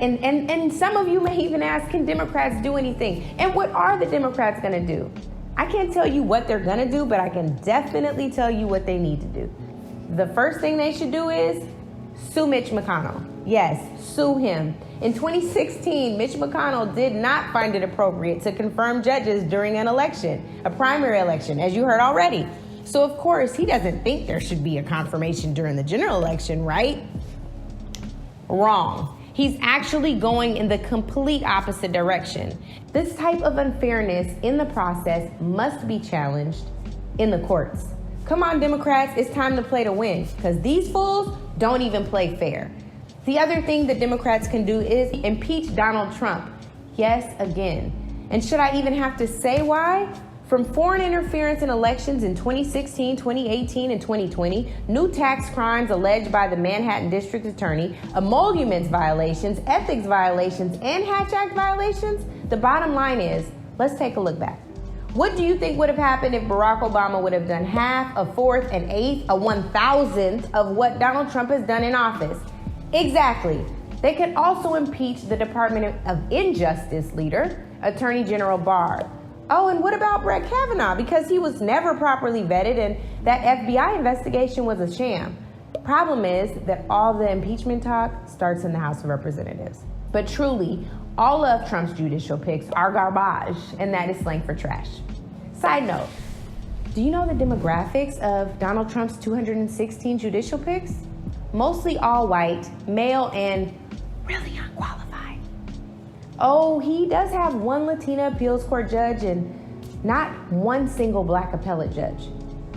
And some of you may even ask, can Democrats do anything? And what are the Democrats going to do? I can't tell you what they're going to do, but I can definitely tell you what they need to do. The first thing they should do is sue Mitch McConnell. Yes, sue him. In 2016, Mitch McConnell did not find it appropriate to confirm judges during an election, a primary election, as you heard already. So of course, he doesn't think there should be a confirmation during the general election, right? Wrong. He's actually going in the complete opposite direction. This type of unfairness in the process must be challenged in the courts. Come on, Democrats, it's time to play to win, because these fools don't even play fair. The other thing that Democrats can do is impeach Donald Trump. Yes, again. And should I even have to say why? From foreign interference in elections in 2016, 2018, and 2020, new tax crimes alleged by the Manhattan District Attorney, emoluments violations, ethics violations, and Hatch Act violations, the bottom line is, let's take a look back. What do you think would have happened if Barack Obama would have done half, a fourth, an eighth, a 1,000th of what Donald Trump has done in office? Exactly. They could also impeach the Department of Injustice leader, Attorney General Barr. Oh, and what about Brett Kavanaugh? Because he was never properly vetted and that FBI investigation was a sham. Problem is that all the impeachment talk starts in the House of Representatives. But truly, all of Trump's judicial picks are garbage, and that is slang for trash. Side note, do you know the demographics of Donald Trump's 216 judicial picks? Mostly all white, male, and really unqualified. Oh, he does have one Latina appeals court judge and not one single black appellate judge.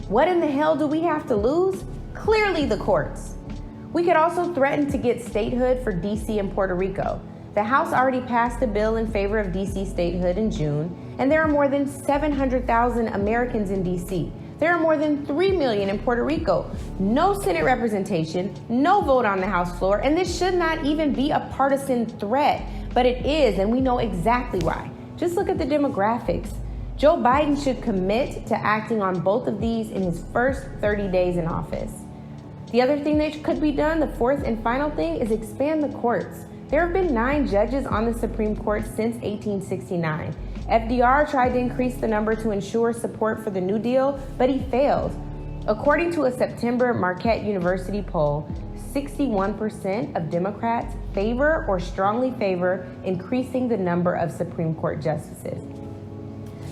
What in the hell do we have to lose? Clearly the courts. We could also threaten to get statehood for DC and Puerto Rico. The House already passed a bill in favor of DC statehood in June, and there are more than 700,000 Americans in DC. There are more than 3 million in Puerto Rico. No Senate representation, no vote on the House floor, and this should not even be a partisan threat. But it is, and we know exactly why. Just look at the demographics. Joe Biden should commit to acting on both of these in his first 30 days in office. The other thing that could be done, the fourth and final thing, is expand the courts. There have been 9 judges on the Supreme Court since 1869. FDR tried to increase the number to ensure support for the New Deal, but he failed. According to a September Marquette University poll, 61% of Democrats favor or strongly favor increasing the number of Supreme Court justices.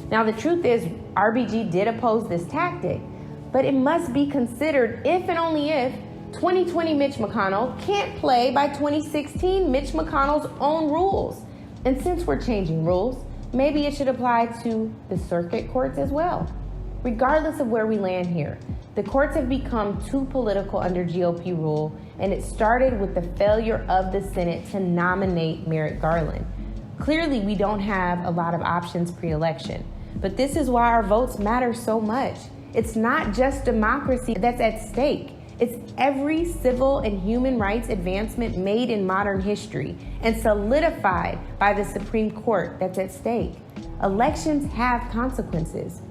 Now, the truth is, RBG did oppose this tactic, but it must be considered if and only if 2020 Mitch McConnell can't play by 2016 Mitch McConnell's own rules. And since we're changing rules, maybe it should apply to the circuit courts as well. Regardless of where we land here, the courts have become too political under GOP rule, and it started with the failure of the Senate to nominate Merrick Garland. Clearly, we don't have a lot of options pre-election, but this is why our votes matter so much. It's not just democracy that's at stake. It's every civil and human rights advancement made in modern history and solidified by the Supreme Court that's at stake. Elections have consequences.